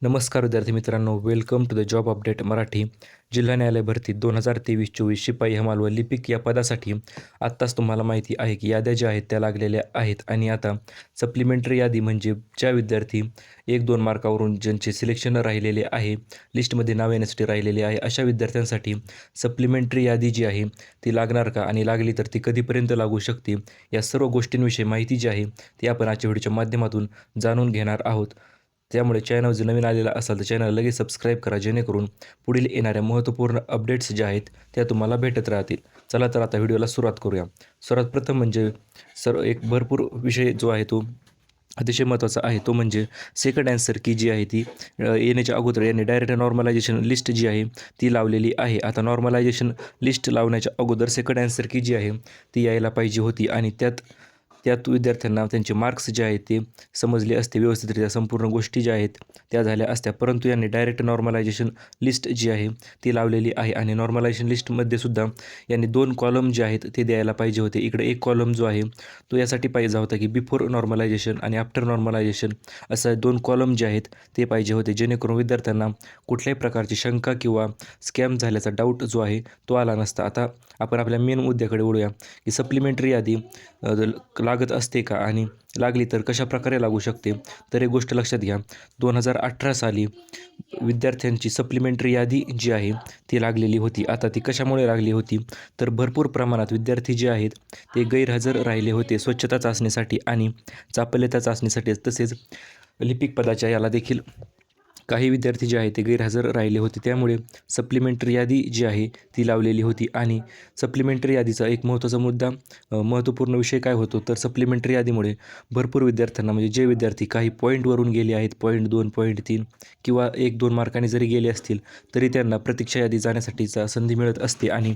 नमस्कार विद्यार्थी मित्रांनो, welcome to the job update Marathi. जिल्हा न्यायालय भरती 2023-24 शिपाई हमाल व लिपिक या पदासाठी आत्ताच तुम्हाला माहिती आहे की याद्या ज्या आहेत त्या लागलेल्या आहेत. आणि आता सप्लिमेंटरी यादी म्हणजे ज्या विद्यार्थी 1-2 मार्कावरून ज्यांचे सिलेक्शन राहिलेले आहे, लिस्टमध्ये नाव येण्यासाठी राहिलेले आहे, अशा विद्यार्थ्यांसाठी सप्लिमेंटरी यादी जी आहे ती लागणार का आणि लागली तर ती कधीपर्यंत लागू शकते, या सर्व गोष्टींविषयी माहिती जी आहे ती आपण आजच्या व्हिडिओच्या माध्यमातून जाणून घेणार आहोत. त्यामुळे चॅनल जर नवीन आलेला असाल तर चॅनल लगेच सबस्क्राईब करा, जेणेकरून पुढील येणाऱ्या महत्त्वपूर्ण अपडेट्स ज्या आहेत त्या तुम्हाला भेटत राहतील. चला तर आता व्हिडिओला सुरुवात करूया. सर्वात प्रथम म्हणजे एक भरपूर विषय जो आहे तो अतिशय महत्त्वाचा आहे, तो म्हणजे सेकंड आन्सर की जी आहे ती येण्याच्या अगोदर यांनी डायरेक्ट नॉर्मलायझेशन लिस्ट जी आहे ती लावलेली आहे. आता नॉर्मलायझेशन लिस्ट लावण्याच्या अगोदर सेकंड आन्सर की जी आहे ती यायला पाहिजे होती आणि त्यात विद्यार्थ्यांना त्यांचे मार्क्स जे आहेत ते समजले असते व्यवस्थितरित्या, संपूर्ण गोष्टी ज्या आहेत त्या झाल्या असत्या. परंतु यांनी डायरेक्ट नॉर्मलायझेशन लिस्ट जी आहे ती लावलेली आहे आणि नॉर्मलायझेशन लिस्टमध्ये सुद्धा यांनी 2 कॉलम जे आहेत ते द्यायला पाहिजे होते. इकडे एक कॉलम जो आहे तो यासाठी पाहिजे होता की बिफोर नॉर्मलायझेशन आणि आफ्टर नॉर्मलायझेशन असं 2 कॉलम जे आहेत ते पाहिजे होते, जेणेकरून विद्यार्थ्यांना कुठल्याही प्रकारची शंका किंवा स्कॅम झाल्याचा डाऊट जो आहे तो आला नसता. आता आपण आपल्या मेन मुद्द्याकडे वळूया की सप्लिमेंटरी यादी लागत असते का आणि लागली तर कशाप्रकारे लागू शकते. तर एक गोष्ट लक्षात घ्या, 2018 साली विद्यार्थ्यांची सप्लिमेंटरी यादी जी आहे ती लागलेली होती. आता ती कशामुळे लागली होती, तर भरपूर प्रमाणात विद्यार्थी जे आहेत ते गैरहजर राहिले होते स्वच्छता चाचणीसाठी आणि चापल्यता चाचणीसाठी. तसेच लिपिक पदाच्या याला देखील काही विद्यार्थी जे आहेत ते गैरहजर राहिले होते. त्यामुळे सप्लिमेंटरी यादी जी आहे ती लावलेली होती. आणि सप्लिमेंटरी यादीचा एक महत्त्वाचा मुद्दा, महत्त्वपूर्ण विषय काय होतो, तर सप्लिमेंटरी यादीमुळे भरपूर विद्यार्थ्यांना, म्हणजे जे विद्यार्थी काही पॉईंटवरून गेले आहेत, पॉईंट 2, पॉईंट 3 किंवा 1-2 मार्कांनी जरी गेले असतील तरी त्यांना प्रतीक्षा यादी जाण्यासाठीचा संधी मिळत असते आणि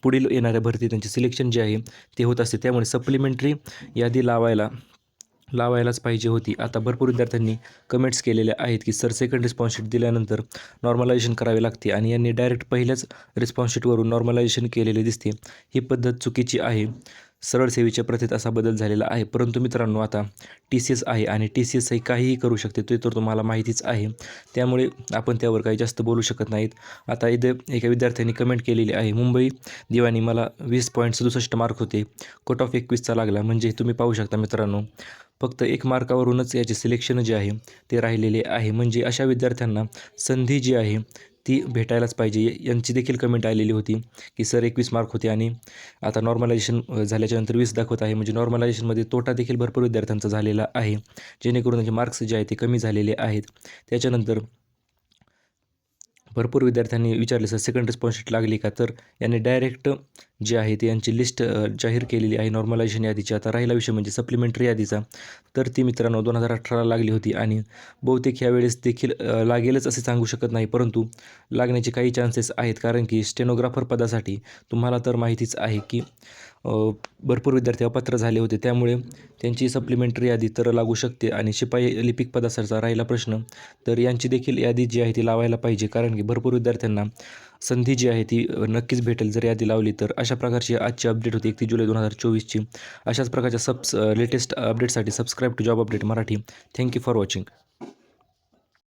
पुढील येणाऱ्या भरती त्यांचे सिलेक्शन जे आहे ते होत असते. त्यामुळे सप्लिमेंटरी यादी लावायलाच पाहिजे होती. आता भरपूर विद्यार्थ्यांनी कमेंट्स केलेल्या आहेत की सर, सेकंड रिस्पॉन्स शीट दिल्यानंतर नॉर्मलायझेशन करावे लागते आणि यांनी डायरेक्ट पहिल्याच रिस्पॉन्स शीटवरून नॉर्मलायझेशन केलेले दिसते. ही पद्धत चुकीची आहे. सरळ सेवेच्या प्रथेत असा बदल झालेला आहे. परंतु मित्रांनो, आता TCS आहे आणि TCS ही काहीही करू शकते, ते तर तुम्हाला माहितीच आहे. त्यामुळे आपण त्यावर काही जास्त बोलू शकत नाहीत. आता इथं एका विद्यार्थ्यांनी कमेंट केलेली आहे, मुंबई दिवाणी मला 20.67 मार्क होते, कट ऑफ 21चा लागला. म्हणजे तुम्ही पाहू शकता मित्रांनो, फक्त 1 मार्कावरूनच याचे सिलेक्शन जे आहे ते राहिलेले आहे. म्हणजे अशा विद्यार्थ्यांना संधी जी आहे ती भेटायलाच पाहिजे. यांची देखील कमेंट आलेली होती की सर 21 मार्क होते आणि आता नॉर्मलायझेशन झाल्याच्यानंतर 20 दाखवत आहे. म्हणजे नॉर्मलायझेशनमध्ये तोटा देखील भरपूर विद्यार्थ्यांचा झालेला आहे, जेणेकरून त्यांचे मार्क्स जे आहेत ते कमी झालेले आहेत. त्याच्यानंतर भरपूर विद्यार्थ्यांनी विचारले, सर सेकंड रिस्पॉन्स शीट लागली का, तर यांनी डायरेक्ट जे आहे ते यांची लिस्ट जाहीर केलेली आहे नॉर्मलायझेशन यादीची. आता राहिला विषय म्हणजे सप्लिमेंटरी यादीचा, तर ती मित्रांनो 2018ला लागली होती आणि बहुतेक ह्यावेळेस देखील लागेलच असे सांगू शकत नाही, परंतु लागण्याचे काही चान्सेस आहेत. कारण की स्टेनोग्राफर पदासाठी तुम्हाला तर माहितीच आहे की भरपूर विद्यार्थी अपात्र झाले होते. त्यामुळे त्यांची सप्लिमेंटरी यादी तर लागू शकते. आणि शिपाई लिपिक पदासारखा राहिला प्रश्न, तर यांची देखील यादी जी आहे ती लावायला पाहिजे. कारण की भरपूर विद्यार्थ्यांना संधी जी आहे ती नक्कीच भेटेल जर यादी लावली तर. अशा प्रकारची आजची अपडेट होती 31 जुलै 2024ची. अशाच प्रकारच्या लेटेस्ट अपडेटसाठी subscribe to job update Marathi. Thank you for watching.